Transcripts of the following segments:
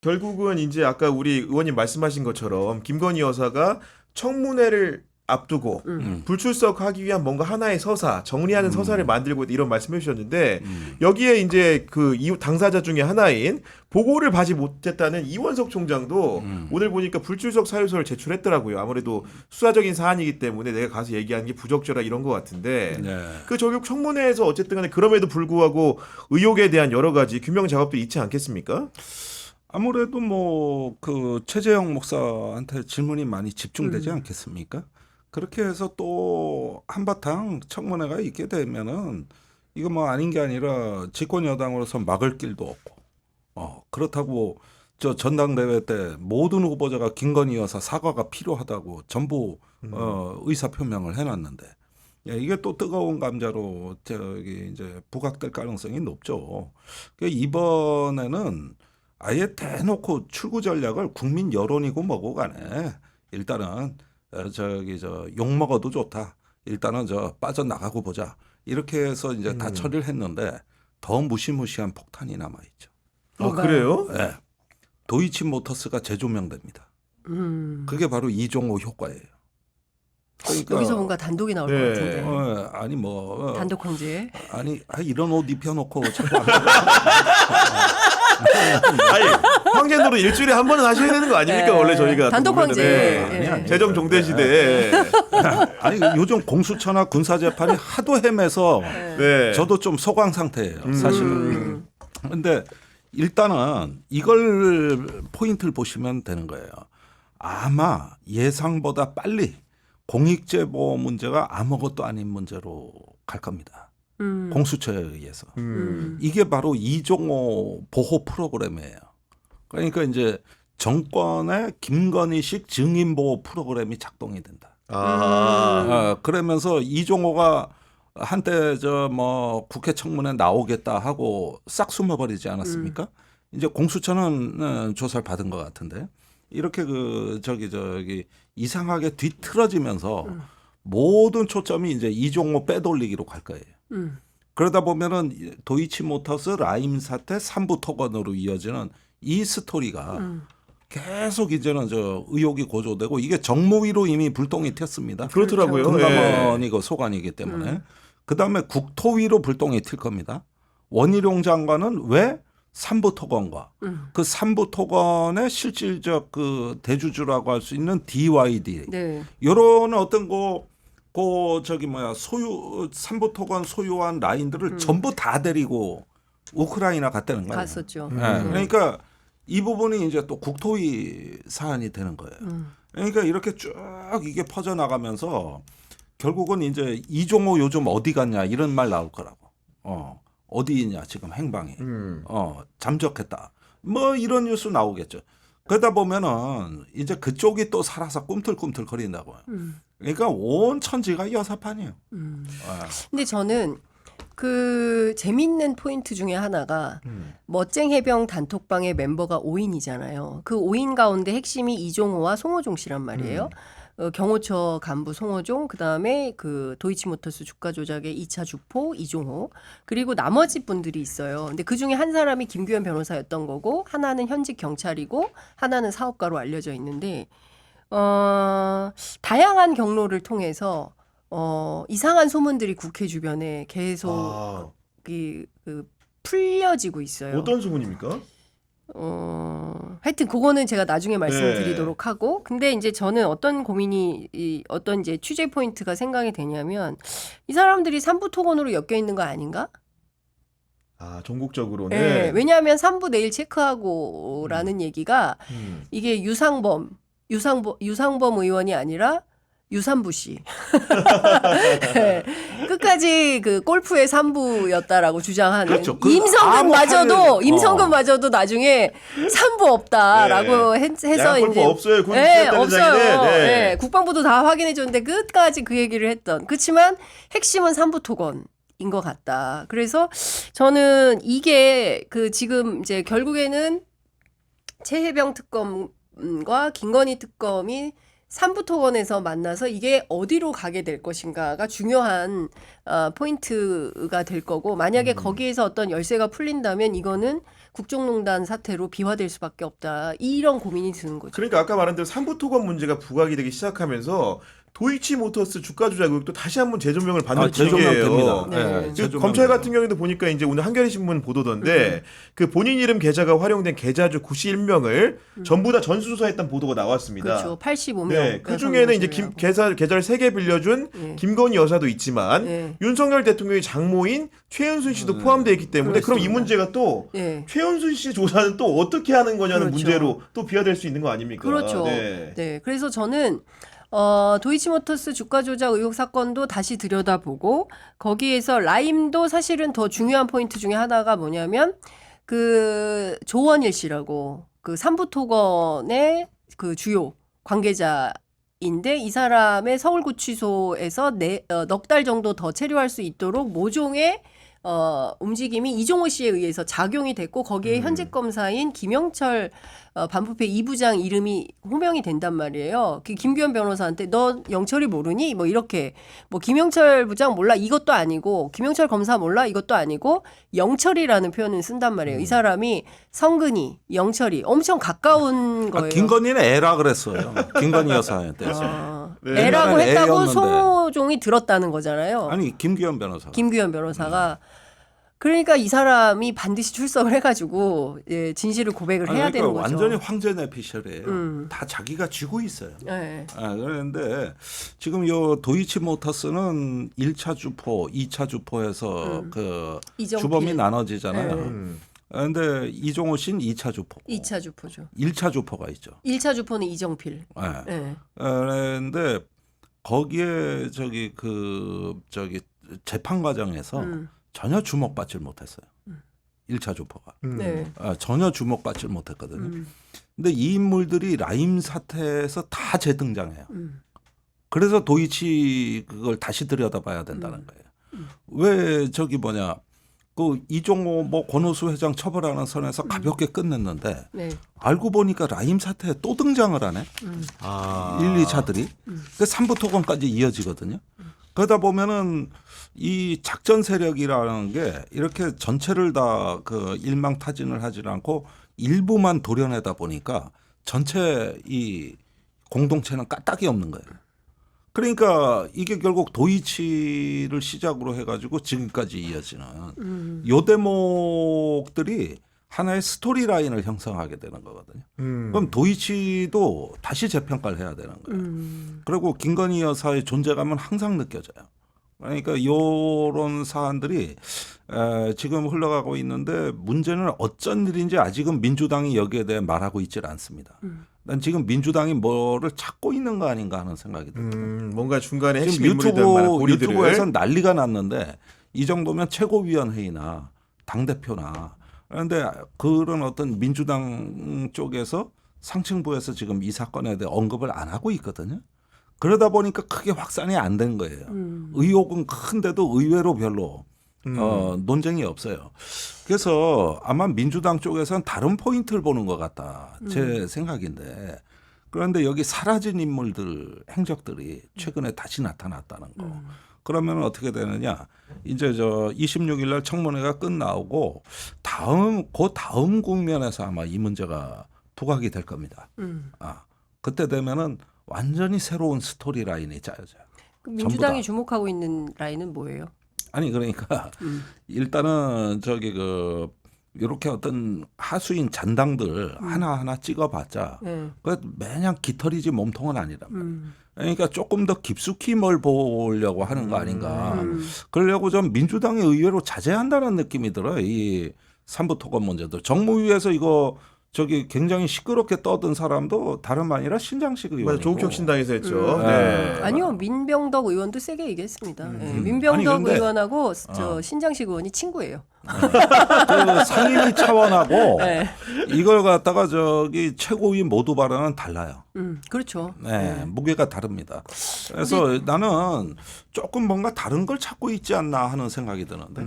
결국은 이제 아까 우리 의원님 말씀하신 것처럼 김건희 여사가 청문회를 앞두고 불출석하기 위한 뭔가 하나의 서사, 정리하는 서사를 만들고 있다 이런 말씀해 주셨는데 여기에 이제 그 당사자 중에 하나인 보고를 받지 못했다는 이원석 총장도 오늘 보니까 불출석 사유서를 제출했더라고요. 아무래도 수사적인 사안이기 때문에 내가 가서 얘기하는 게 부적절하 이런 것 같은데 네. 그 결국 청문회에서 어쨌든 간에 그럼에도 불구하고 의혹에 대한 여러 가지 규명 작업도 있지 않겠습니까? 아무래도 뭐 그 최재형 목사한테 질문이 많이 집중되지 않겠습니까? 그렇게 해서 또 한바탕 청문회가 있게 되면은 이거 뭐 아닌 게 아니라 집권 여당으로서 막을 길도 없고 그렇다고 저 전당대회 때 모든 후보자가 김건희 여사 사과가 필요하다고 전부 의사 표명을 해놨는데 이게 또 뜨거운 감자로 저기 이제 부각될 가능성이 높죠. 그러니까 이번에는 아예 대놓고 출구 전략을 국민 여론이고 뭐고 간에 일단은 저 욕 먹어도 좋다. 일단은 저 빠져나가고 보자. 이렇게 해서 이제 다 처리를 했는데 더 무시무시한 폭탄이 남아 있죠. 아, 그래요? 네. 도이치모터스가 재조명됩니다. 그게 바로 이종호 효과예요. 그러니까 여기서 뭔가 단독이 나올 것 네. 같은데. 아니 뭐 단독 황제. 아니 이런 옷 입혀놓고 자꾸 아니 황제노릇 일주일에 한 번은 하셔야 되는 거 아닙니까? 네. 원래 저희가 단독 보면은. 황제. 네. 네. 재정 종대 시대에 아니 요즘 공수처나 군사재판이 하도 헤매서 네. 저도 좀 소강 상태예요. 사실은. 근데 일단은 이걸 포인트를 보시면 되는 거예요. 아마 예상보다 빨리 공익제보 문제가 아무것도 아닌 문제로 갈 겁니다. 공수처에 의해서. 이게 바로 이종호 보호 프로그램이에요. 그러니까 이제 정권의 김건희식 증인보호 프로그램이 작동이 된다. 그러면서 이종호가 한때 저 뭐 국회 청문회 나오겠다 하고 싹 숨어버리지 않았습니까? 이제 공수처는 조사를 받은 것 같은데 이렇게 그 저기 이상하게 뒤틀어지면서 모든 초점이 이제 이종호 빼돌리기로 갈 거예요. 그러다 보면은 도이치모터스 라임 사태 3부 토건으로 이어지는 이 스토리가 계속 이제는 저 의혹이 고조되고 이게 정무위로 이미 불똥이 튀었습니다. 그렇더라고요. 금감원이고 소관이기 때문에 그다음에 국토위로 불똥이 튈 겁니다. 원희룡 장관은 왜 3부 토건과 그 3부 토건의 실질적 그 대주주라고 할 수 있는 DYD 네. 이런 어떤 저기 뭐야 소유 3부 토건 소유한 라인들을 전부 다 데리고 우크라이나 갔다는 거예요. 갔었죠. 네. 그러니까 이 부분이 이제 또 국토위 사안이 되는 거예요. 그러니까 이렇게 쭉 이게 퍼져 나가면서 결국은 이제 이종호 요즘 어디 갔냐 이런 말 나올 거라고. 어디 있냐 지금 행방이. 잠적했다. 뭐 이런 뉴스 나오겠죠. 그러다 보면은 이제 그쪽이 또 살아서 꿈틀꿈틀 거린다고요. 그러니까 온 천지가 여사판이에요. 근데 저는 그 재밌는 포인트 중에 하나가 멋쟁 해병 단톡방의 멤버가 5인이잖아요. 그 5인 가운데 핵심이 이종호와 송호종 씨란 말이에요. 경호처 간부 송호종, 그다음에 그 도이치모터스 주가 조작의 2차 주포 이종호, 그리고 나머지 분들이 있어요. 근데 그 중에 한 사람이 김규현 변호사였던 거고, 하나는 현직 경찰이고, 하나는 사업가로 알려져 있는데, 다양한 경로를 통해서 이상한 소문들이 국회 주변에 계속 그 풀려지고 있어요. 어떤 소문입니까? 하여튼 그거는 제가 나중에 말씀드리도록 하고, 근데 이제 저는 어떤 고민이 어떤 이제 취재 포인트가 생각이 되냐면 이 사람들이 삼부 토건으로 엮여 있는 거 아닌가? 전국적으로는. 네, 왜냐하면 3부 내일 체크하고라는 얘기가 이게 유상범 의원이 아니라 유산부 씨. 네, 끝까지 그 골프의 3부였다라고 주장하는 그렇죠. 임성근마저도 나중에 3부 없다라고 해서 골프 이제 없어요. 없어요. 네. 네, 국방부도 다 확인해 줬는데 끝까지 그 얘기를 했던. 그렇지만 핵심은 3부 토건인 것 같다. 그래서 저는 이게 그 지금 이제 결국에는 최혜병 특검과 김건희 특검이 삼부토건에서 만나서 이게 어디로 가게 될 것인가가 중요한 포인트가 될 거고 만약에 거기에서 어떤 열쇠가 풀린다면 이거는 국정농단 사태로 비화될 수밖에 없다. 이런 고민이 드는 거죠. 그러니까 아까 말한 대로 삼부토건 문제가 부각이 되기 시작하면서 도이치모터스 주가 조작 의혹도 다시 한번 재조명을 받는 재조명됩니다. 네. 그 재조명 검찰 됩니다. 같은 경우에도 보니까 이제 오늘 한겨레 신문 보도던데 그 본인 이름 계좌가 활용된 계좌주 91명을 전부 다 전수조사했던 보도가 나왔습니다. 그렇죠. 85명. 네, 그 중에는 이제 계좌를 3개 빌려준 네. 김건희 여사도 있지만 네. 윤석열 대통령의 장모인 최은순 씨도 포함되어 있기 때문에 그럼 이 그렇습니다. 문제가 또 네. 최은순 씨 조사는 또 어떻게 하는 거냐는 그렇죠. 문제로 또 비화될 수 있는 거 아닙니까? 그렇죠. 네. 네. 그래서 저는 도이치모터스 주가 조작 의혹 사건도 다시 들여다보고 거기에서 라임도 사실은 더 중요한 포인트 중에 하나가 뭐냐면 그 조원일 씨라고 그 삼부토건의 그 주요 관계자인데 이 사람의 서울구치소에서 넉 달 정도 더 체류할 수 있도록 모종의 움직임이 이종호 씨에 의해서 작용이 됐고 거기에 현직 검사인 김영철 반부패 2부장 이름이 호명이 된단 말이에요. 그 김규현 변호사한테 너 영철이 모르니? 뭐 이렇게 뭐 김영철 부장 몰라 이것도 아니고 김영철 검사 몰라 이것도 아니고 영철이라는 표현을 쓴단 말이에요. 이 사람이 성근이, 영철이 엄청 가까운 거예요. 김건희는 애라 그랬어요. 김건희 여사한테. 네. 애라고 했다고 애였는데. 송호종이 들었다는 거잖아요. 아니 김규현 변호사. 김규현 변호사가 그러니까 이 사람이 반드시 출석을 해가지고 예, 진실을 고백을 해야 되는 거죠. 완전히 황제 내피셜이에요. 다 자기가 쥐고 있어요. 네. 그런데 지금 요 도이치모터스는 1차 주포, 2차 주포에서 그 이정필. 주범이 나눠지잖아요. 네. 그런데 이종호 씨는 2차 주포. 2차 주포죠. 1차 주포가 있죠. 1차 주포는 이정필. 네. 네. 그런데 거기에 재판 과정에서 전혀 주목받질 못했어요. 1차 주포가. 네. 전혀 주목받질 못했거든요. 근데 이 인물들이 라임 사태에서 다 재등장해요. 그래서 도이치 그걸 다시 들여다봐야 된다는 거예요. 왜 그 이종호 뭐 권오수 회장 처벌하는 선에서 가볍게 끝냈는데 네. 알고 보니까 라임 사태에 또 등장을 하네. 1, 2차들이. 그 3부 토건까지 이어지거든요. 그러다 보면은 이 작전 세력이라는 게 이렇게 전체를 다 그 일망타진을 하지 않고 일부만 도려내다 보니까 전체 이 공동체는 까딱이 없는 거예요. 그러니까 이게 결국 도이치를 시작으로 해가지고 지금까지 이어지는 요 대목들이 하나의 스토리 라인을 형성하게 되는 거거든요. 그럼 도이치도 다시 재평가를 해야 되는 거예요. 그리고 김건희 여사의 존재감은 항상 느껴져요. 그러니까 요런 사안들이 지금 흘러가고 있는데 문제는 어쩐 일인지 아직은 민주당이 여기에 대해 말하고 있질 않습니다. 난 지금 민주당이 뭐를 찾고 있는 거 아닌가 하는 생각이 듭니다. 뭔가 중간에 핵심 지금 인물이 될 만한 고리들을 유튜브에서 난리가 났는데 이 정도면 최고위원회의나 당대표나 그런데 그런 어떤 민주당 쪽에서 상층부에서 지금 이 사건에 대해 언급을 안 하고 있거든요. 그러다 보니까 크게 확산이 안 된 거예요. 의혹은 큰데도 의외로 별로 논쟁이 없어요. 그래서 아마 민주당 쪽에서는 다른 포인트를 보는 것 같다. 제 생각인데 그런데 여기 사라진 인물들 행적들이 최근에 다시 나타났다는 거. 그러면 어떻게 되느냐? 이제 26일 날 청문회가 끝나고 그 다음 국면에서 아마 이 문제가 부각이 될 겁니다. 그때 되면은 완전히 새로운 스토리 라인이 짜여져요. 그럼 민주당이 주목하고 있는 라인은 뭐예요? 아니 그러니까 일단은 이렇게 어떤 하수인 잔당들 하나하나 찍어봤자 그 매냥 깃털이지 몸통은 아니란 말이에요. 그러니까 조금 더 깊숙이 뭘 보려고 하는 거 아닌가. 그러려고 좀 민주당이 의외로 자제한다는 느낌이 들어요. 이 삼부토건 문제도. 정무위에서 이거 굉장히 시끄럽게 떠든 사람도 다름 아니라 신장식 의원이고. 맞아, 조국혁 신당에서 했죠. 네. 아니요, 민병덕 의원도 세게 얘기했습니다. 네, 민병덕 아니, 근데, 의원하고 신장식 의원이 친구예요. 그 상임위 차원하고 네. 이걸 갖다가 최고위 모두 발언은 달라요. 그렇죠. 네, 무게가 다릅니다. 그래서 나는 조금 뭔가 다른 걸 찾고 있지 않나 하는 생각이 드는데.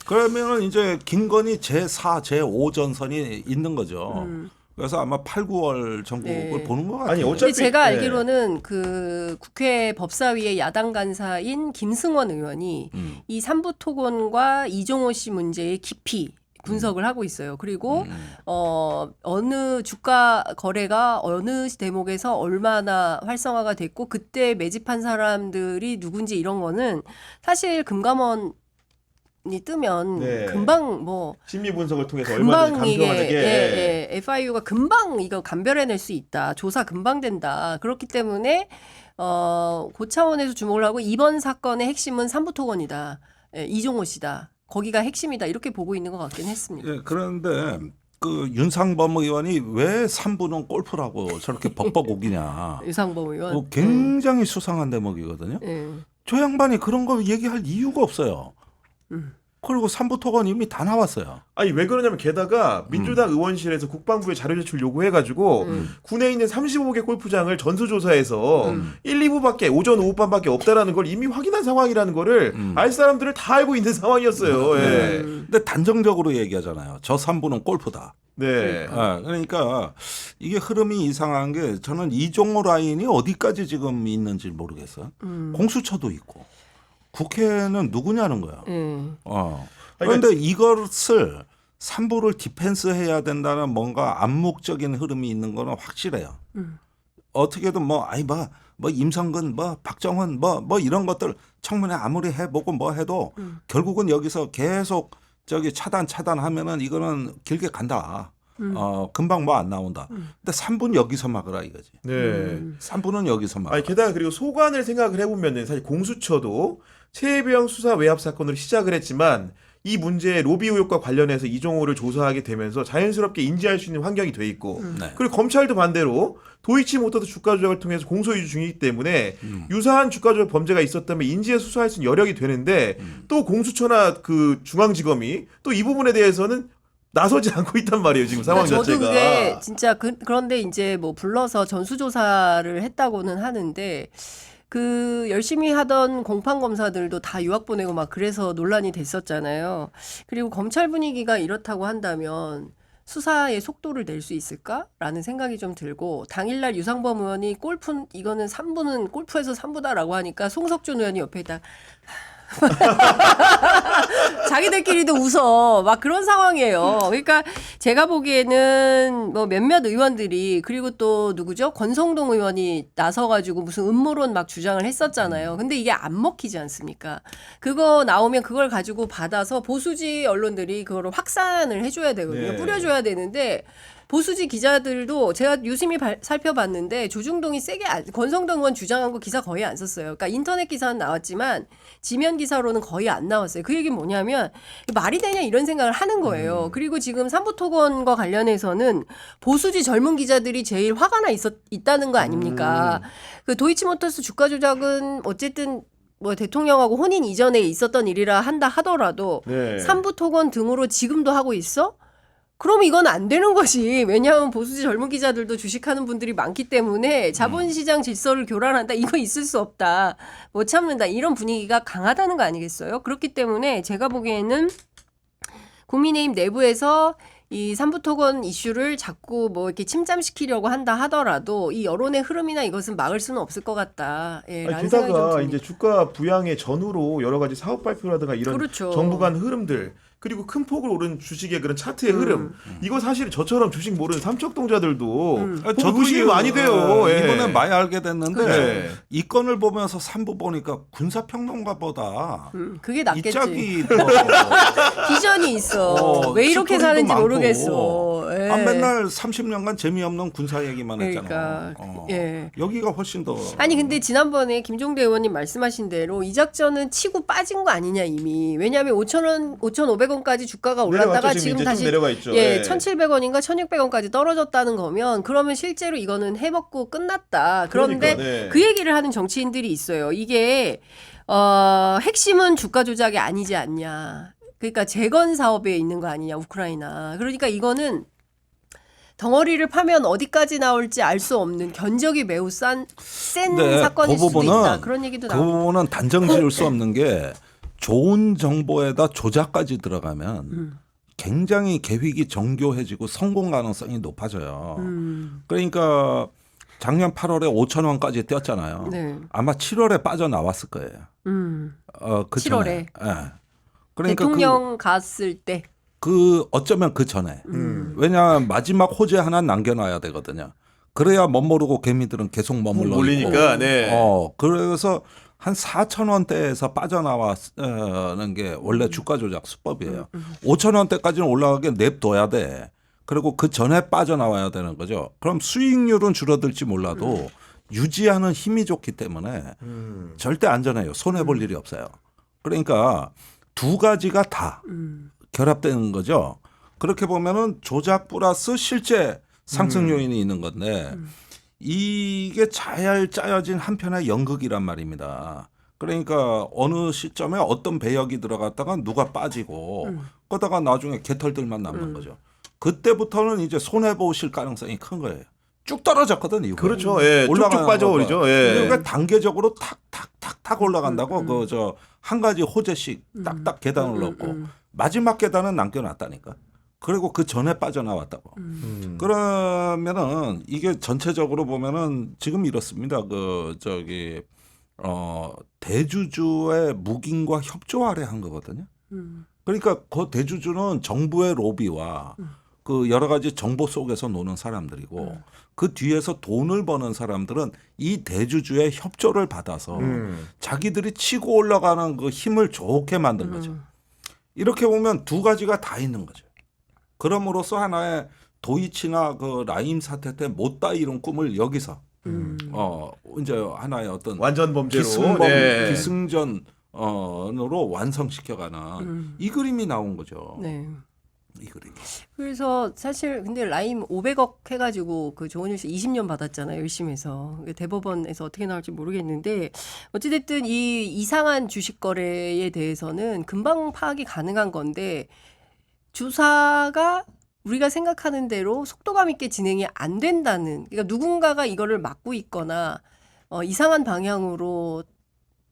그러면은 이제 김건희 제4, 제5 전선이 있는 거죠. 그래서 아마 8, 9월 전국을 네. 보는 것 같아요. 아니, 근데 어차피 제가 네. 알기로는 그 국회 법사위의 야당 간사인 김승원 의원이 이 삼부토건과 이종호 씨 문제에 깊이 분석을 하고 있어요. 그리고 어느 주가 거래가 어느 대목에서 얼마나 활성화가 됐고 그때 매집한 사람들이 누군지 이런 거는 사실 금감원이 뜨면 네. 금방 뭐 심리 분석을 통해서 금방 얼마든지 이게 간편하게 FIU가 금방 이거 감별해낼 수 있다. 조사 금방 된다. 그렇기 때문에 그 차원에서 주목을 하고 이번 사건의 핵심은 삼부토건이다. 이종호 씨다. 거기가 핵심이다. 이렇게 보고 있는 것 같긴 했습니다. 예, 그런데 그 윤상범 의원이 왜 3부는 골프라고 저렇게 벅벅 우기냐. 유상범 의원. 굉장히 수상한 대목이거든요. 저 양반이 그런 거 얘기할 이유가 없어요. 그리고 3부 토건 이미 다 나왔어요. 아니 왜 그러냐면 게다가 민주당 의원실에서 국방부에 자료 제출 요구해가지고 군에 있는 35개 골프장을 전수조사해서 1, 2부밖에 오전 오후반밖에 없다라는 걸 이미 확인한 상황이라는 거를 알 사람들을 다 알고 있는 상황이었어요. 예. 근데 단정적으로 얘기하잖아요. 저 3부는 골프다. 네. 그러니까 이게 흐름이 이상한 게 저는 이종호 라인이 어디까지 지금 있는지 모르겠어요. 공수처도 있고 국회는 누구냐는 거야. 그런데 이것을 3부를 디펜스해야 된다는 뭔가 암묵적인 흐름이 있는 거는 확실해요. 어떻게든 뭐 임성근 박정훈 이런 것들 청문회 아무리 해보고 뭐 해도 결국은 여기서 계속 저기 차단하면은 이거는 길게 간다. 금방 뭐 안 나온다. 근데 3부는 여기서 막으라 이거지. 네. 3부는 여기서 막으라. 아니 게다가 그리고 소관을 생각을 해보면은 사실 공수처도 최혜병 수사 외압 사건으로 시작을 했지만 이 문제의 로비 의혹과 관련해서 이종호를 조사하게 되면서 자연스럽게 인지할 수 있는 환경이 돼 있고 네. 그리고 검찰도 반대로 도이치모터스 주가 조작을 통해서 공소유지 중이기 때문에 유사한 주가 조작 범죄가 있었다면 인지해 수사할 수 있는 여력이 되는데 또 공수처나 그 중앙지검이 또 이 부분에 대해서는 나서지 않고 있단 말이에요 지금 상황 저도 자체가. 그게 진짜 그런데 이제 뭐 불러서 전수조사를 했다고는 하는데 그 열심히 하던 공판 검사들도 다 유학 보내고 막 그래서 논란이 됐었잖아요. 그리고 검찰 분위기가 이렇다고 한다면 수사의 속도를 낼 수 있을까라는 생각이 좀 들고 당일날 유상범 의원이 이거는 3부는 골프에서 3부다라고 하니까 송석준 의원이 옆에 있다. 자기들끼리도 웃어. 막 그런 상황이에요. 그러니까 제가 보기에는 뭐 몇몇 의원들이 그리고 또 누구죠? 권성동 의원이 나서가지고 무슨 음모론 막 주장을 했었잖아요. 근데 이게 안 먹히지 않습니까? 그거 나오면 그걸 가지고 받아서 보수지 언론들이 그거를 확산을 해줘야 되거든요. 네. 뿌려줘야 되는데 보수지 기자들도 제가 유심히 살펴봤는데 조중동이 권성동 의원 주장한 거 기사 거의 안 썼어요. 그러니까 인터넷 기사는 나왔지만 지면 기사로는 거의 안 나왔어요. 그 얘기 뭐냐면 말이 되냐 이런 생각을 하는 거예요. 그리고 지금 삼부토건과 관련해서는 보수지 젊은 기자들이 제일 화가 있다는 거 아닙니까? 그 도이치모터스 주가 조작은 어쨌든 뭐 대통령하고 혼인 이전에 있었던 일이라 한다 하더라도 네. 삼부토건 등으로 지금도 하고 있어? 그럼 이건 안 되는 거지. 왜냐하면 보수지 젊은 기자들도 주식하는 분들이 많기 때문에 자본시장 질서를 교란한다. 이거 있을 수 없다. 못 참는다. 이런 분위기가 강하다는 거 아니겠어요? 그렇기 때문에 제가 보기에는 국민의힘 내부에서 이 삼부토건 이슈를 자꾸 뭐 이렇게 침잠시키려고 한다 하더라도 이 여론의 흐름이나 이것은 막을 수는 없을 것 같다. 예, 라는 생각이 좀 게다가 듭니다. 이제 주가 부양의 전후로 여러 가지 사업 발표라든가 이런 그렇죠. 정부 간 흐름들 그리고 큰 폭을 오른 주식의 그런 차트의 흐름 이거 사실 저처럼 주식 모르는 삼척동자들도 저도 의심이 많이 돼요. 예. 이번에 많이 알게 됐는데 네. 이 건을 보면서 3부 보니까 군사평론가보다 그게 낫겠지. 이 짝이 비전이 있어. 왜 이렇게 스토리도 사는지 많고. 모르겠어. 예. 맨날 30년간 재미없는 군사 얘기만 했잖아. 그러니까, 예. 여기가 훨씬 더 아니 근데 지난번에 김종대 의원님 말씀하신 대로 이 작전은 치고 빠진 거 아니냐 이미. 왜냐하면 5,500원까지 주가가 올랐다가 내려왔죠, 지금 이제 좀 다시 내려가 있죠. 예, 예. 1,700원인가 1,600원까지 떨어졌다는 거면 그러면 실제로 이거는 해먹고 끝났다. 그런데 그러니까, 네. 그 얘기를 하는 정치인들이 있어요. 이게 핵심은 주가 조작이 아니지 않냐. 그러니까 재건 사업에 있는 거 아니냐 우크라이나. 그러니까 이거는 덩어리를 파면 어디까지 나올지 알 수 없는 견적이 매우 센 사건일 수도 있다. 그런 얘기도 그 나오고. 부분은 단정 지을 수 없는 게 좋은 정보에다 조작까지 들어가면 굉장히 계획이 정교해지고 성공 가능성이 높아져요. 그러니까 작년 8월에 5천 원까지 뛰었잖아요. 네. 아마 7월에 빠져나왔을 거예요. 그 7월에. 전에. 예. 그러니까 대통령 갔을 때. 어쩌면 그 전에. 왜냐하면 마지막 호재 하나 남겨놔야 되거든요. 그래야 멋모르고 개미들은 계속 머물러 몰리니까. 있고. 네. 그래서 한 4천 원대에서 빠져나왔는 게 원래 주가 조작 수법이에요. 5천 원대까지는 올라가게 냅둬야 돼. 그리고 그 전에 빠져나와야 되는 거죠. 그럼 수익률은 줄어들지 몰라도 유지하는 힘이 좋기 때문에 절대 안전해요. 손해 볼 일이 없어요. 그러니까 두 가지가 다 결합되는 거죠. 그렇게 보면은 조작 플러스 실제 상승 요인이 있는 건데 이게 잘 짜여진 한편의 연극이란 말입니다. 그러니까 어느 시점에 어떤 배역이 들어갔다가 누가 빠지고 그러다가 나중에 개털들만 남는 거죠. 그때부터는 이제 손해 보실 가능성이 큰 거예요. 쭉 떨어졌거든 이후에. 그렇죠. 예. 쭉쭉 빠져버리죠. 예. 그러니까 단계적으로 탁탁탁탁 올라간다고 그 저 한 가지 호재씩 딱딱 계단을 넣고 마지막 계단은 남겨놨다니까. 그리고 그 전에 빠져나왔다고. 그러면은 이게 전체적으로 보면은 지금 이렇습니다. 대주주의 묵인과 협조 아래 한 거거든요. 그러니까 그 대주주는 정부의 로비와 그 여러 가지 정보 속에서 노는 사람들이고 그 뒤에서 돈을 버는 사람들은 이 대주주의 협조를 받아서 자기들이 치고 올라가는 그 힘을 좋게 만든 거죠. 이렇게 보면 두 가지가 다 있는 거죠. 그럼으로써 하나의 도이치나 그 라임 사태 때 못다 이룬 꿈을 여기서 이제 하나의 어떤 완전 범죄로 기승전으로 완성시켜가는 이 그림이 나온 거죠. 네. 이 그림이. 그래서 사실 근데 라임 500억 해가지고 그 조원일 씨 20년 받았잖아요. 열심히 해서. 대법원에서 어떻게 나올지 모르겠는데 어찌됐든 이 이상한 주식 거래에 대해서는 금방 파악이 가능한 건데 주사가 우리가 생각하는 대로 속도감 있게 진행이 안 된다는, 그러니까 누군가가 이거를 막고 있거나 이상한 방향으로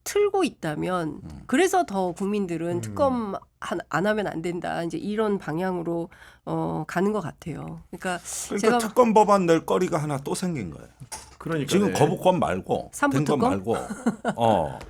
틀고 있다면 그래서 더 국민들은 특검 안 하면 안 된다 이제 이런 방향으로 가는 것 같아요. 그러니까 제가 특검 법안 낼 거리가 하나 또 생긴 거예요. 그러니까 지금 거부권 말고 된 건 말고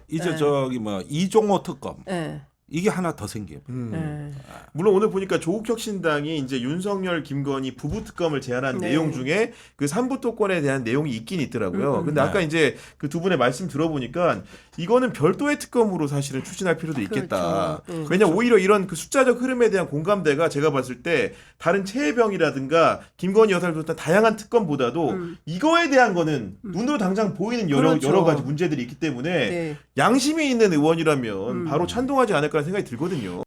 이제 네. 저기 이종호 특검 네. 이게 하나 더 생겨요. 네. 물론 오늘 보니까 조국혁신당이 이제 윤석열, 김건희 부부 특검을 제안한 네. 내용 중에 그 삼부토건에 대한 내용이 있긴 있더라고요. 근데 아까 이제 그 두 분의 말씀 들어보니까 이거는 별도의 특검으로 사실은 추진할 필요도 있겠다. 그렇죠. 왜냐 오히려 이런 그 숫자적 흐름에 대한 공감대가 제가 봤을 때 다른 최혜병이라든가 김건희 여사를 비롯한 다양한 특검보다도 이거에 대한 거는 눈으로 당장 보이는 그렇죠. 여러 가지 문제들이 있기 때문에 네. 양심이 있는 의원이라면 바로 찬동하지 않을까라는 생각이 들거든요.